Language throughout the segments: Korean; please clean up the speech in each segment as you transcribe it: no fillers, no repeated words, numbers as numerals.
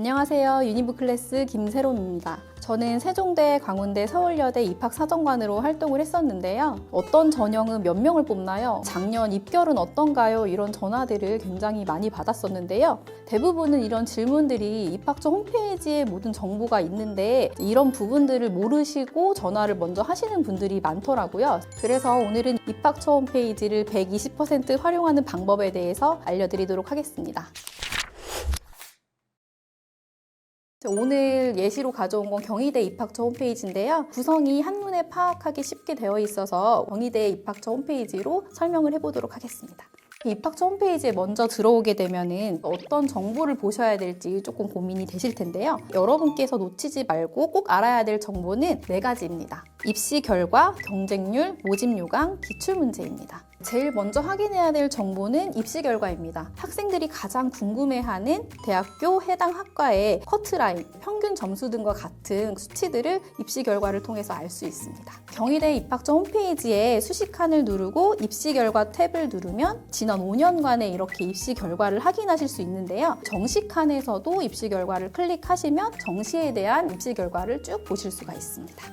안녕하세요. 유니브클래스 김세롬입니다. 저는 세종대, 광운대, 서울여대 입학사정관으로 활동을 했었는데요. 어떤 전형은 몇 명을 뽑나요? 작년 입결은 어떤가요? 이런 전화들을 굉장히 많이 받았었는데요. 대부분은 이런 질문들이 입학처 홈페이지에 모든 정보가 있는데 이런 부분들을 모르시고 전화를 먼저 하시는 분들이 많더라고요. 그래서 오늘은 입학처 홈페이지를 120% 활용하는 방법에 대해서 알려드리도록 하겠습니다. 오늘 예시로 가져온 건 경희대 입학처 홈페이지인데요. 구성이 한눈에 파악하기 쉽게 되어 있어서 경희대 입학처 홈페이지로 설명을 해보도록 하겠습니다. 입학처 홈페이지에 먼저 들어오게 되면은 어떤 정보를 보셔야 될지 조금 고민이 되실 텐데요. 여러분께서 놓치지 말고 꼭 알아야 될 정보는 4가지입니다. 입시 결과, 경쟁률, 모집 요강, 기출문제입니다. 제일 먼저 확인해야 될 정보는 입시 결과입니다. 학생들이 가장 궁금해하는 대학교 해당 학과의 커트라인, 평균 점수 등과 같은 수치들을 입시 결과를 통해서 알 수 있습니다. 경희대 입학처 홈페이지에 수식칸을 누르고 입시 결과 탭을 누르면 지난 5년간의 이렇게 입시 결과를 확인하실 수 있는데요. 정시칸에서도 입시 결과를 클릭하시면 정시에 대한 입시 결과를 쭉 보실 수가 있습니다.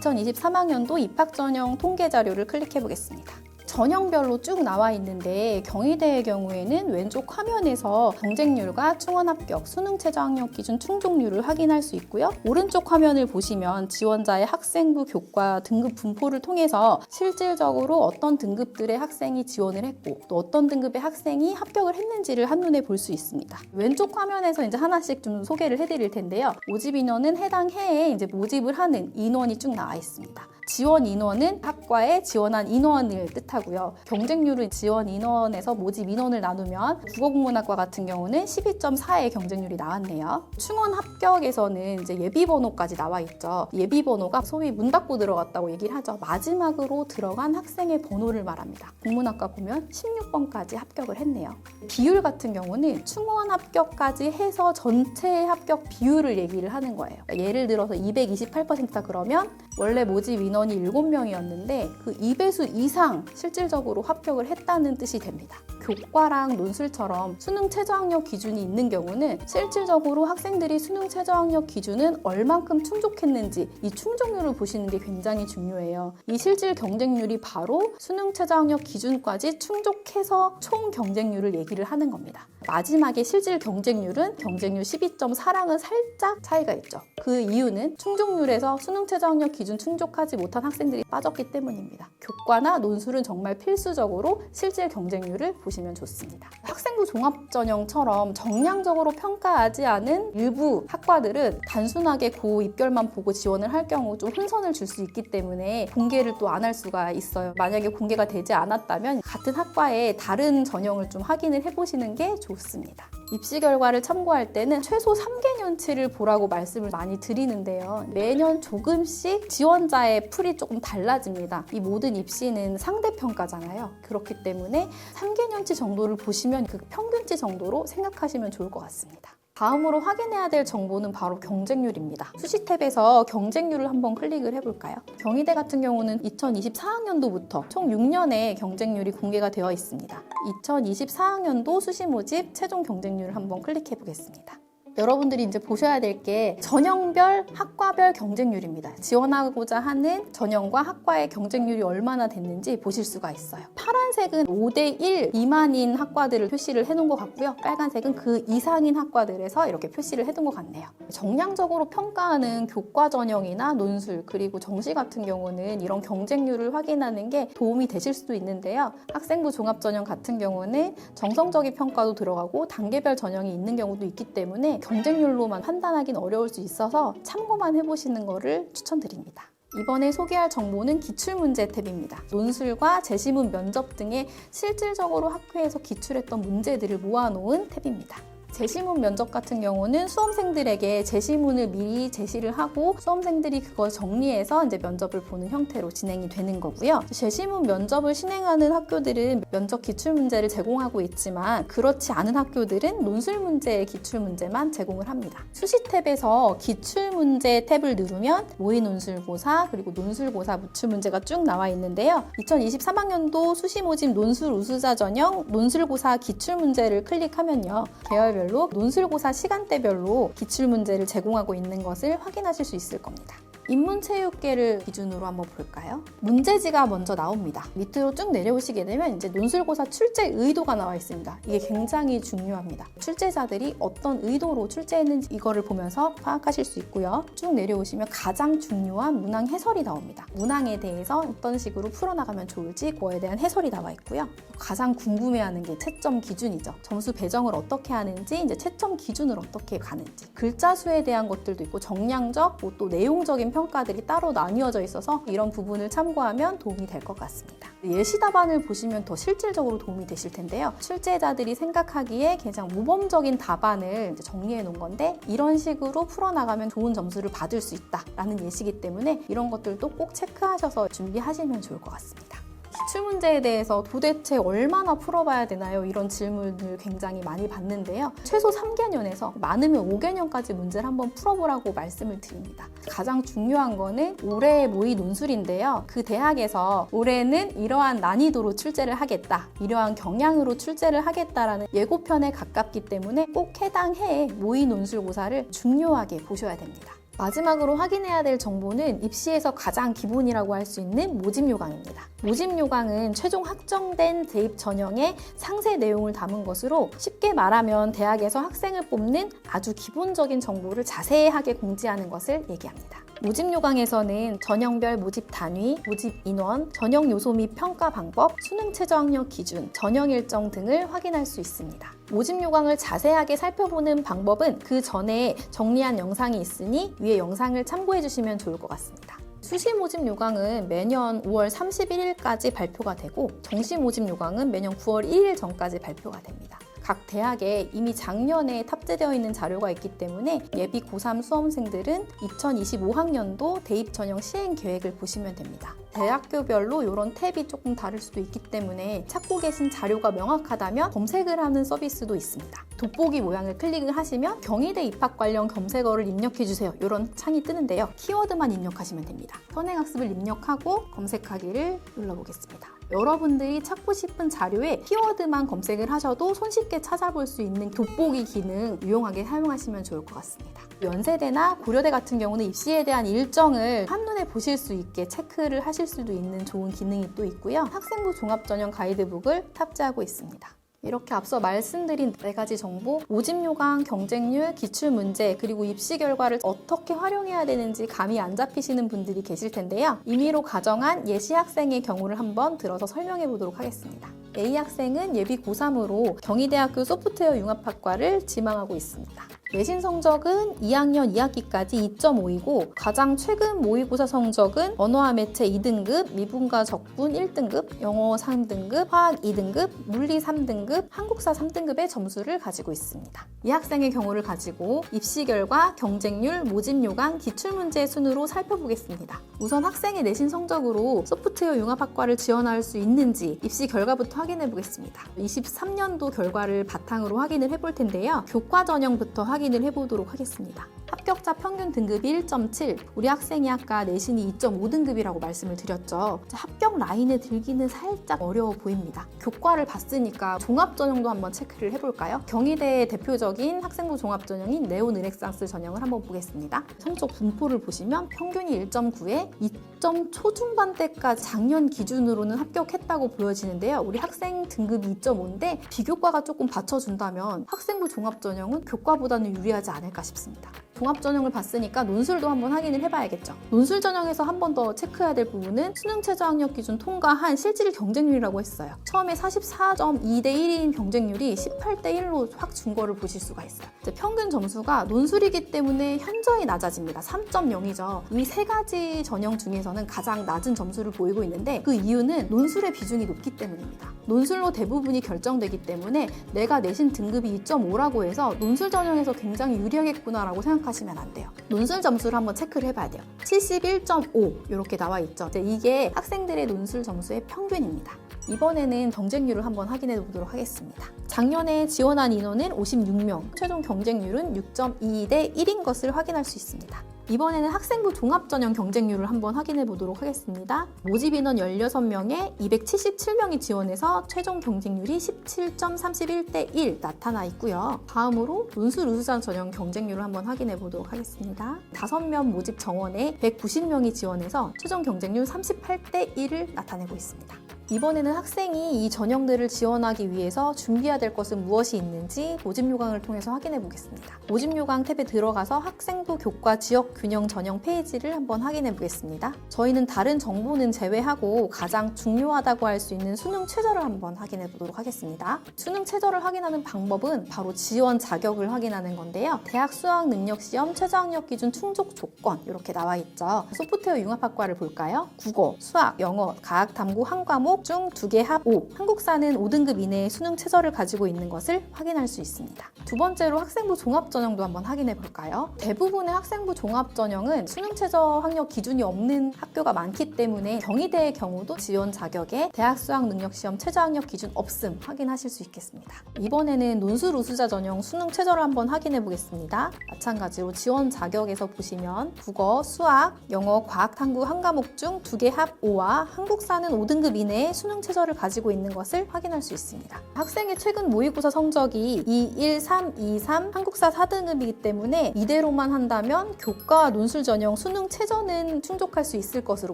2023학년도 입학전형 통계 자료를 클릭해 보겠습니다. 전형별로 쭉 나와 있는데 경희대의 경우에는 왼쪽 화면에서 경쟁률과 충원 합격, 수능 최저 학력 기준 충족률을 확인할 수 있고요. 오른쪽 화면을 보시면 지원자의 학생부 교과 등급 분포를 통해서 실질적으로 어떤 등급들의 학생이 지원을 했고 또 어떤 등급의 학생이 합격을 했는지를 한눈에 볼 수 있습니다. 왼쪽 화면에서 이제 하나씩 좀 소개를 해드릴 텐데요. 모집 인원은 해당 해에 이제 모집을 하는 인원이 쭉 나와 있습니다. 지원 인원은 학과에 지원한 인원을 뜻하고요. 경쟁률은 지원 인원에서 모집 인원을 나누면 국어국문학과 같은 경우는 12.4의 경쟁률이 나왔네요. 충원 합격에서는 이제 예비번호까지 나와 있죠. 예비번호가 소위 문 닫고 들어갔다고 얘기를 하죠. 마지막으로 들어간 학생의 번호를 말합니다. 국문학과 보면 16번까지 합격을 했네요. 비율 같은 경우는 충원 합격까지 해서 전체 합격 비율을 얘기를 하는 거예요. 예를 들어서 228%다 그러면 원래 모집 인원이 7명이었는데 그 2배수 이상 실질적으로 합격을 했다는 뜻이 됩니다. 교과랑 논술처럼 수능 최저학력 기준이 있는 경우는 실질적으로 학생들이 수능 최저학력 기준은 얼만큼 충족했는지 이 충족률을 보시는 게 굉장히 중요해요. 이 실질 경쟁률이 바로 수능 최저학력 기준까지 충족해서 총 경쟁률을 얘기를 하는 겁니다. 마지막에 실질 경쟁률은 경쟁률 12.4랑은 살짝 차이가 있죠. 그 이유는 충족률에서 수능 최저학력 기준 충족하지 못한 학생들이 빠졌기 때문입니다. 교과나 논술은 정말 필수적으로 실질 경쟁률을 보시면 좋습니다. 학생부 종합전형처럼 정량적으로 평가하지 않은 일부 학과들은 단순하게 고 입결만 보고 지원을 할 경우 좀 혼선을 줄 수 있기 때문에 공개를 또 안 할 수가 있어요. 만약에 공개가 되지 않았다면 같은 학과의 다른 전형을 좀 확인을 해보시는 게 좋습니다. 입시 결과를 참고할 때는 최소 3개년치를 보라고 말씀을 많이 드리는데요. 매년 조금씩 지원자의 풀이 조금 달라집니다. 이 모든 입시는 상대평가잖아요. 그렇기 때문에 3개년치 정도를 보시면 그 평균치 정도로 생각하시면 좋을 것 같습니다. 다음으로 확인해야 될 정보는 바로 경쟁률입니다. 수시 탭에서 경쟁률을 한번 클릭을 해볼까요? 경희대 같은 경우는 2024학년도부터 총 6년의 경쟁률이 공개가 되어 있습니다. 2024학년도 수시 모집 최종 경쟁률을 한번 클릭해 보겠습니다. 여러분들이 이제 보셔야 될 게 전형별, 학과별 경쟁률입니다. 지원하고자 하는 전형과 학과의 경쟁률이 얼마나 됐는지 보실 수가 있어요. 파란색은 5대1 미만인 학과들을 표시를 해놓은 것 같고요. 빨간색은 그 이상인 학과들에서 이렇게 표시를 해둔 것 같네요. 정량적으로 평가하는 교과 전형이나 논술 그리고 정시 같은 경우는 이런 경쟁률을 확인하는 게 도움이 되실 수도 있는데요. 학생부 종합전형 같은 경우는 정성적인 평가도 들어가고 단계별 전형이 있는 경우도 있기 때문에 경쟁률로만 판단하기는 어려울 수 있어서 참고만 해보시는 것을 추천드립니다. 이번에 소개할 정보는 기출문제 탭입니다. 논술과 제시문 면접 등의 실질적으로 학회에서 기출했던 문제들을 모아놓은 탭입니다. 제시문 면접 같은 경우는 수험생들에게 제시문을 미리 제시를 하고 수험생들이 그걸 정리해서 이제 면접을 보는 형태로 진행이 되는 거고요. 제시문 면접을 진행하는 학교들은 면접 기출문제를 제공하고 있지만 그렇지 않은 학교들은 논술 문제의 기출문제만 제공을 합니다. 수시 탭에서 기출문제 탭을 누르면 모의 논술고사 그리고 논술고사 무출문제가 쭉 나와 있는데요. 2023학년도 수시 모집 논술 우수자 전형 논술고사 기출문제를 클릭하면요. 계열별 분야별로 논술고사 시간대별로 기출문제를 제공하고 있는 것을 확인하실 수 있을 겁니다. 인문체육계를 기준으로 한번 볼까요? 문제지가 먼저 나옵니다. 밑으로 쭉 내려오시게 되면 이제 논술고사 출제 의도가 나와 있습니다. 이게 굉장히 중요합니다. 출제자들이 어떤 의도로 출제했는지 이거를 보면서 파악하실 수 있고요. 쭉 내려오시면 가장 중요한 문항 해설이 나옵니다. 문항에 대해서 어떤 식으로 풀어나가면 좋을지 그거에 대한 해설이 나와 있고요. 가장 궁금해하는 게 채점 기준이죠. 점수 배정을 어떻게 하는지, 이제 채점 기준을 어떻게 가는지, 글자 수에 대한 것들도 있고 정량적, 또 내용적인 평가들이 따로 나뉘어져 있어서 이런 부분을 참고하면 도움이 될 것 같습니다. 예시 답안을 보시면 더 실질적으로 도움이 되실 텐데요. 출제자들이 생각하기에 가장 모범적인 답안을 이제 정리해 놓은 건데 이런 식으로 풀어나가면 좋은 점수를 받을 수 있다라는 예시이기 때문에 이런 것들도 꼭 체크하셔서 준비하시면 좋을 것 같습니다. 기출문제에 대해서 도대체 얼마나 풀어봐야 되나요? 이런 질문을 굉장히 많이 받는데요. 최소 3개년에서 많으면 5개년까지 문제를 한번 풀어보라고 말씀을 드립니다. 가장 중요한 거는 올해의 모의 논술인데요. 그 대학에서 올해는 이러한 난이도로 출제를 하겠다, 이러한 경향으로 출제를 하겠다라는 예고편에 가깝기 때문에 꼭 해당 해에 모의 논술고사를 중요하게 보셔야 됩니다. 마지막으로 확인해야 될 정보는 입시에서 가장 기본이라고 할 수 있는 모집 요강입니다. 모집 요강은 최종 확정된 대입 전형의 상세 내용을 담은 것으로 쉽게 말하면 대학에서 학생을 뽑는 아주 기본적인 정보를 자세하게 공지하는 것을 얘기합니다. 모집 요강에서는 전형별 모집 단위, 모집 인원, 전형 요소 및 평가 방법, 수능 최저 학력 기준, 전형 일정 등을 확인할 수 있습니다. 모집 요강을 자세하게 살펴보는 방법은 그 전에 정리한 영상이 있으니 위에 영상을 참고해 주시면 좋을 것 같습니다. 수시 모집 요강은 매년 5월 31일까지 발표가 되고 정시 모집 요강은 매년 9월 1일 전까지 발표가 됩니다. 각 대학에 이미 작년에 탑재되어 있는 자료가 있기 때문에 예비 고3 수험생들은 2025학년도 대입 전형 시행 계획을 보시면 됩니다. 대학교별로 이런 탭이 조금 다를 수도 있기 때문에 찾고 계신 자료가 명확하다면 검색을 하는 서비스도 있습니다. 돋보기 모양을 클릭을 하시면 경희대 입학 관련 검색어를 입력해주세요. 이런 창이 뜨는데요. 키워드만 입력하시면 됩니다. 선행학습을 입력하고 검색하기를 눌러보겠습니다. 여러분들이 찾고 싶은 자료에 키워드만 검색을 하셔도 손쉽게 찾아볼 수 있는 돋보기 기능 유용하게 사용하시면 좋을 것 같습니다. 연세대나 고려대 같은 경우는 입시에 대한 일정을 한눈에 보실 수 있게 체크를 하실 수도 있는 좋은 기능이 또 있고요. 학생부 종합전형 가이드북을 탑재하고 있습니다. 이렇게 앞서 말씀드린 4가지 정보, 모집 요강, 경쟁률, 기출문제, 그리고 입시 결과를 어떻게 활용해야 되는지 감이 안 잡히시는 분들이 계실 텐데요. 임의로 가정한 예시 학생의 경우를 한번 들어서 설명해 보도록 하겠습니다. A 학생은 예비 고3으로 경희대학교 소프트웨어 융합학과를 지망하고 있습니다. 내신 성적은 2학년 2학기까지 2.5이고 가장 최근 모의고사 성적은 언어와 매체 2등급, 미분과 적분 1등급, 영어 3등급, 화학 2등급, 물리 3등급, 한국사 3등급의 점수를 가지고 있습니다. 이 학생의 경우를 가지고 입시 결과, 경쟁률, 모집 요강, 기출문제 순으로 살펴보겠습니다. 우선 학생의 내신 성적으로 소프트웨어 융합학과를 지원할 수 있는지 입시 결과부터 확인해 보겠습니다. 23년도 결과를 바탕으로 확인을 해볼 텐데요. 교과 전형부터 확인을 해보도록 하겠습니다. 합격자 평균 등급이 1.7, 우리 학생이 아까 내신이 2.5등급이라고 말씀을 드렸죠. 합격 라인에 들기는 살짝 어려워 보입니다. 교과를 봤으니까 종합전형도 한번 체크를 해볼까요? 경희대의 대표적인 학생부 종합전형인 네온 르네상스 전형을 한번 보겠습니다. 성적 분포를 보시면 평균이 1.9에 2점 초중반대까지 작년 기준으로는 합격했다고 보여지는데요. 우리 학생 등급이 2.5인데 비교과가 조금 받쳐준다면 학생부 종합전형은 교과보다는 유리하지 않을까 싶습니다. 종합전형을 봤으니까 논술도 한번 확인을 해봐야겠죠. 논술 전형에서 한 번 더 체크해야 될 부분은 수능 최저학력 기준 통과한 실질 경쟁률이라고 했어요. 처음에 44.2대 1인 경쟁률이 18대 1로 확 준 거를 보실 수가 있어요. 이제 평균 점수가 논술이기 때문에 현저히 낮아집니다. 3.0이죠. 이 3가지 전형 중에서는 가장 낮은 점수를 보이고 있는데 그 이유는 논술의 비중이 높기 때문입니다. 논술로 대부분이 결정되기 때문에 내가 내신 등급이 2.5라고 해서 논술 전형에서 굉장히 유리하겠구나라고 생각하시면 안 돼요. 논술 점수를 한번 체크를 해봐야 돼요. 71.5 이렇게 나와 있죠. 이게 학생들의 논술 점수의 평균입니다. 이번에는 경쟁률을 한번 확인해 보도록 하겠습니다. 작년에 지원한 인원은 56명, 최종 경쟁률은 6.2대 1인 것을 확인할 수 있습니다. 이번에는 학생부 종합전형 경쟁률을 한번 확인해 보도록 하겠습니다. 모집 인원 16명에 277명이 지원해서 최종 경쟁률이 17.31대 1 나타나 있고요. 다음으로 논술 우수자 전형 경쟁률을 한번 확인해 보도록 하겠습니다. 5명 모집 정원에 190명이 지원해서 최종 경쟁률 38대 1을 나타내고 있습니다. 이번에는 학생이 이 전형들을 지원하기 위해서 준비해야 될 것은 무엇이 있는지 모집 요강을 통해서 확인해 보겠습니다. 모집 요강 탭에 들어가서 학생부 교과 지역 균형 전형 페이지를 한번 확인해 보겠습니다. 저희는 다른 정보는 제외하고 가장 중요하다고 할 수 있는 수능 최저를 한번 확인해 보도록 하겠습니다. 수능 최저를 확인하는 방법은 바로 지원 자격을 확인하는 건데요. 대학 수학 능력 시험 최저학력 기준 충족 조건 이렇게 나와 있죠. 소프트웨어 융합학과를 볼까요? 국어, 수학, 영어, 과학, 탐구 한 과목 중 2개 합 5, 한국사는 5등급 이내의 수능 최저를 가지고 있는 것을 확인할 수 있습니다. 두 번째로 학생부 종합전형도 한번 확인해 볼까요? 대부분의 학생부 종합전형은 수능 최저 학력 기준이 없는 학교가 많기 때문에 경희대의 경우도 지원 자격에 대학 수학 능력 시험 최저 학력 기준 없음 확인하실 수 있겠습니다. 이번에는 논술 우수자 전형 수능 최저를 한번 확인해 보겠습니다. 마찬가지로 지원 자격에서 보시면 국어, 수학, 영어, 과학, 탐구 한 과목 중 2개 합 5와 한국사는 5등급 이내의 수능 최저를 가지고 있는 것을 확인할 수 있습니다. 학생의 최근 모의고사 성적이 2, 1, 3, 2, 3 한국사 4등급이기 때문에 이대로만 한다면 교과 논술 전형 수능 최저는 충족할 수 있을 것으로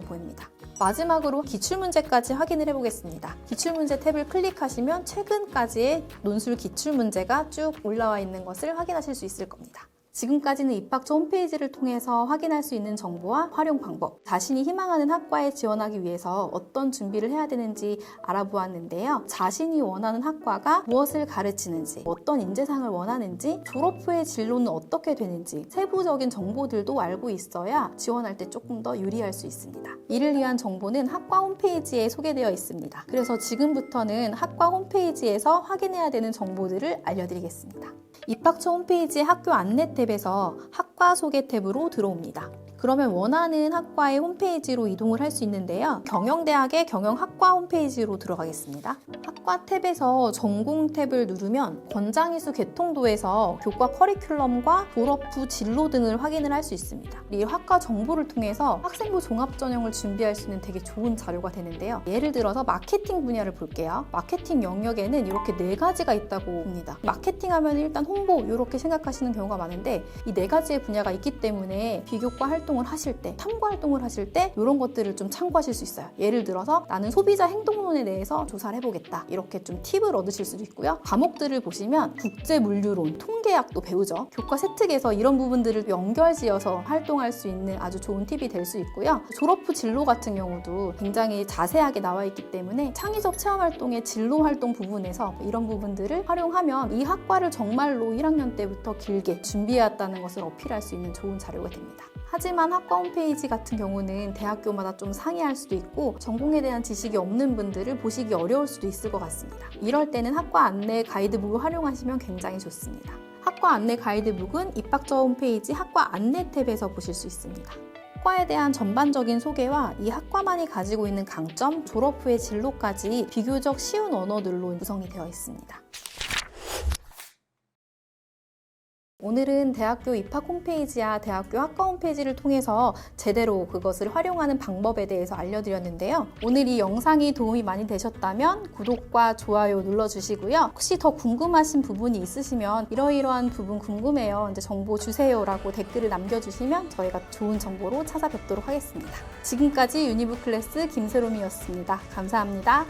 보입니다. 마지막으로 기출문제까지 확인을 해보겠습니다. 기출문제 탭을 클릭하시면 최근까지의 논술 기출문제가 쭉 올라와 있는 것을 확인하실 수 있을 겁니다. 지금까지는 입학처 홈페이지를 통해서 확인할 수 있는 정보와 활용 방법, 자신이 희망하는 학과에 지원하기 위해서 어떤 준비를 해야 되는지 알아보았는데요. 자신이 원하는 학과가 무엇을 가르치는지, 어떤 인재상을 원하는지, 졸업 후의 진로는 어떻게 되는지 세부적인 정보들도 알고 있어야 지원할 때 조금 더 유리할 수 있습니다. 이를 위한 정보는 학과 홈페이지에 소개되어 있습니다. 그래서 지금부터는 학과 홈페이지에서 확인해야 되는 정보들을 알려드리겠습니다. 입학처 홈페이지의 학교 안내 탭에서 학과 소개 탭으로 들어옵니다. 그러면 원하는 학과의 홈페이지로 이동을 할 수 있는데요. 경영대학의 경영학과 홈페이지로 들어가겠습니다. 학과 탭에서 전공 탭을 누르면 권장이수 개통도에서 교과 커리큘럼과 졸업 후 진로 등을 확인을 할 수 있습니다. 이 학과 정보를 통해서 학생부 종합전형을 준비할 수 있는 되게 좋은 자료가 되는데요. 예를 들어서 마케팅 분야를 볼게요. 마케팅 영역에는 이렇게 4가지가 있다고 봅니다. 마케팅 하면 일단 홍보 이렇게 생각하시는 경우가 많은데 이 4가지의 분야가 있기 때문에 비교과 활동을 하실 때, 탐구 활동을 하실 때 이런 것들을 좀 참고하실 수 있어요. 예를 들어서 나는 소비자 행동론에 대해서 조사를 해보겠다. 이렇게 좀 팁을 얻으실 수도 있고요. 과목들을 보시면 국제물류론, 통계학도 배우죠. 교과 세특에서 이런 부분들을 연결지어서 활동할 수 있는 아주 좋은 팁이 될 수 있고요. 졸업 후 진로 같은 경우도 굉장히 자세하게 나와 있기 때문에 창의적 체험활동의 진로 활동 부분에서 이런 부분들을 활용하면 이 학과를 정말로 1학년 때부터 길게 준비해왔다는 것을 어필할 수 있는 좋은 자료가 됩니다. 하지만 학과 홈페이지 같은 경우는 대학교마다 좀 상이할 수도 있고 전공에 대한 지식이 없는 분들을 보시기 어려울 수도 있을 것 같습니다. 이럴 때는 학과 안내 가이드북을 활용하시면 굉장히 좋습니다. 학과 안내 가이드북은 입학처 홈페이지 학과 안내 탭에서 보실 수 있습니다. 학과에 대한 전반적인 소개와 이 학과만이 가지고 있는 강점, 졸업 후의 진로까지 비교적 쉬운 언어들로 구성이 되어 있습니다. 오늘은 대학교 입학 홈페이지와 대학교 학과 홈페이지를 통해서 제대로 그것을 활용하는 방법에 대해서 알려드렸는데요. 오늘 이 영상이 도움이 많이 되셨다면 구독과 좋아요 눌러주시고요. 혹시 더 궁금하신 부분이 있으시면 이러이러한 부분 궁금해요. 이제 정보 주세요라고 댓글을 남겨주시면 저희가 좋은 정보로 찾아뵙도록 하겠습니다. 지금까지 유니브 클래스 김세롬이었습니다. 감사합니다.